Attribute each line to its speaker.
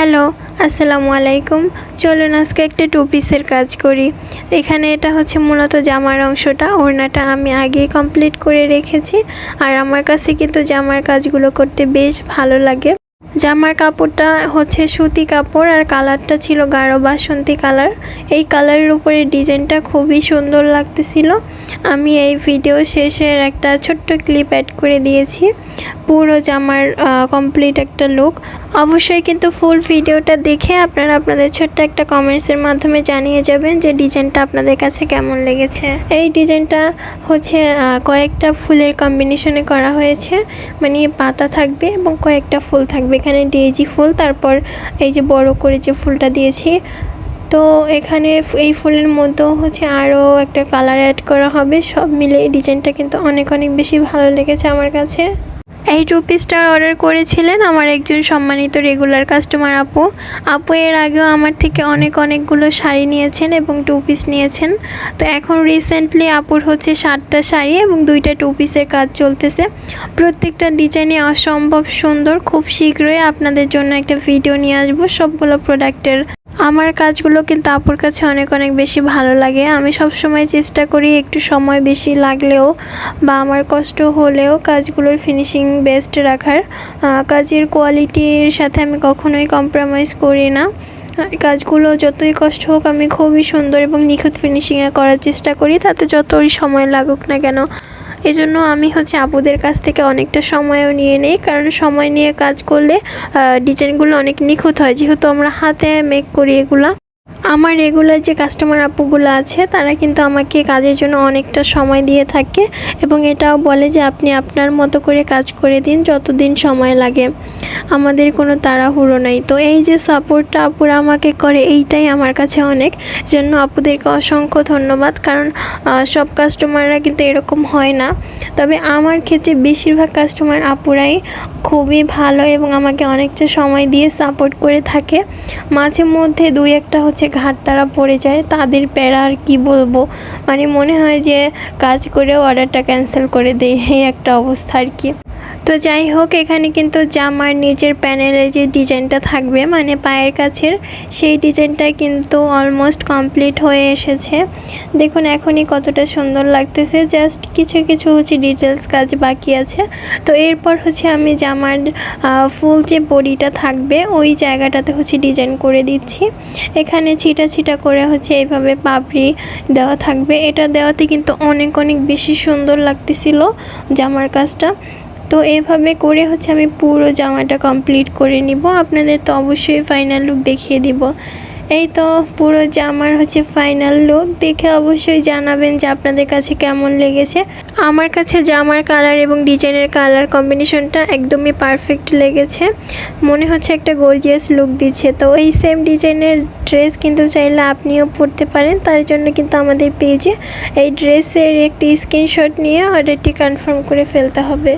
Speaker 1: Hello, আসসালামু আলাইকুম। চলুন আজকে একটা টু পিসের কাজ করি। এখানে এটা হচ্ছে মূলত জামার অংশটা, ওড়নাটা আমি আগেই কমপ্লিট করে রেখেছি। আর আমার কাছে কিন্তু জামার কাজগুলো করতে বেশ ভালো লাগে। জামার কাপড়টা হচ্ছে সুতি কাপড় আর কালারটা ছিল গাঢ় বাসন্তী কালার। এই কালারের উপরে ডিজাইনটা খুবই সুন্দর লাগতেছিল। আমি এই ভিডিও শেষের একটা ছোট্ট ক্লিপ অ্যাড করে দিয়েছি পুরো জামার কমপ্লিট একটা লুক। অবশ্যই কিন্তু ফুল ভিডিওটা দেখে আপনারা আপনাদের ছোট্ট একটা কমেন্টসের মাধ্যমে জানিয়ে যাবেন যে ডিজাইনটা আপনাদের কাছে কেমন লেগেছে। এই ডিজাইনটা হচ্ছে কয়েকটা ফুলের কম্বিনেশনে করা হয়েছে, মানে পাতা থাকবে এবং কয়েকটা ফুল থাকবে। এখানে ডেইজি ফুল, তারপর এই যে বড় করে যে ফুলটা দিয়েছি। তো এখানে এই ফুলের মধ্যেও হচ্ছে আরও একটা কালার অ্যাড করা হবে। সব মিলে এই ডিজাইনটা কিন্তু অনেক বেশি ভালো লেগেছে আমার কাছে। এই টু পিসটা অর্ডার করেছিলেন আমার একজন সম্মানিত রেগুলার কাস্টমার আপু এর আগেও আমার থেকে অনেকগুলো শাড়ি নিয়েছেন এবং টু পিস নিয়েছেন। তো এখন রিসেন্টলি আপুর হচ্ছে 7টা শাড়ি এবং 2টা টু পিসের কাজ চলতেছে। প্রত্যেকটা ডিজাইনে অসম্ভব সুন্দর। খুব শীঘ্রই আপনাদের জন্য একটা ভিডিও নিয়ে আসবো সবগুলো প্রোডাক্টের। আমার কাজগুলো কিন্তু আপুর কাছে অনেক বেশি ভালো লাগে। আমি সবসময় চেষ্টা করি একটু সময় বেশি লাগলেও বা আমার কষ্ট হলেও কাজগুলোর ফিনিশিং বেস্ট রাখার। কাজের কোয়ালিটির সাথে আমি কখনোই কম্প্রোমাইজ করি না। কাজগুলো যতই কষ্ট হোক আমি খুবই সুন্দর এবং নিখুঁত ফিনিশিংয়ে করার চেষ্টা করি, তাতে যতই সময় লাগুক না কেন। এজন্য আমি হচ্ছে আপুদের কাছ থেকে অনেকটা সময়ও নিয়ে নেই, কারণ সময় নিয়ে কাজ করলে ডিজাইনগুলো অনেক নিখুঁত হয়, যেহেতু আমরা হাতে মেক করি এগুলা। আমার রেগুলার যে কাস্টমার আপুগুলো আছে তারা কিন্তু আমাকে কাজের জন্য অনেকটা সময় দিয়ে থাকে এবং এটাও বলে যে আপনি আপনার মতো করে কাজ করে দিন, যতদিন সময় লাগে, আমাদের কোনো তাড়াহুড়ো নাই। তো এই যে সাপোর্টটা আপুরা আমাকে করে, এইটাই আমার কাছে অনেক। জন্য আপুদেরকে অসংখ্য ধন্যবাদ, কারণ সব কাস্টমাররা কিন্তু এরকম হয় না। তবে আমার ক্ষেত্রে বেশিরভাগ কাস্টমার আপুরাই খুবই ভালো এবং আমাকে অনেকটা সময় দিয়ে সাপোর্ট করে থাকে। মাঝে মধ্যে 2-1টা হচ্ছে ঘাট তারা পড়ে যায়, তাদের প্যারা আর কি বলবো, মানে মনে হয় যে কাজ করেও অর্ডারটা ক্যান্সেল করে দেয়, এই একটা অবস্থা আর কি। তো যাই হোক, এখানে কিন্তু জামার নিচের প্যানেলে যে ডিজাইনটা থাকবে মানে পায়ের কাছের, সেই ডিজাইনটা কিন্তু অলমোস্ট কমপ্লিট হয়ে এসেছে। দেখুন এখনই কতটা সুন্দর লাগতেছে। জাস্ট কিছু হচ্ছে ডিটেলস কাজ বাকি আছে। তো এরপর হচ্ছে আমি জামার ফুল যে বডিটা থাকবে ওই জায়গাটাতে হচ্ছে ডিজাইন করে দিচ্ছি। এখানে ছিটা করে হচ্ছে এইভাবে পাপড়ি দেওয়া থাকবে। এটা দেওয়াতে কিন্তু অনেক বেশি সুন্দর লাগতেছিল জামার কাজটা। তো এভাবে করে হচ্ছে আমি পুরো জামাটা কমপ্লিট করে নিব। আপনাদের তো অবশ্যই ফাইনাল লুক দেখিয়ে দিব। এই তো পুরো জামার হচ্ছে ফাইনাল লুক, দেখে অবশ্যই জানাবেন যে আপনাদের কাছে কেমন লেগেছে। আমার কাছে জামার কালার এবং ডিজাইনের কালার কম্বিনেশনটা একদমই পারফেক্ট লেগেছে, মনে হচ্ছে একটা গর্জিয়াস লুক দিচ্ছে। তো এই সেম ডিজাইনের ড্রেস কিন্তু চাইলে আপনিও পরতে পারেন, তার জন্য কিন্তু আমাদের পেজে এই ড্রেসের একটি স্ক্রিনশট নিয়ে অর্ডারটি কনফার্ম করে ফেলতে হবে।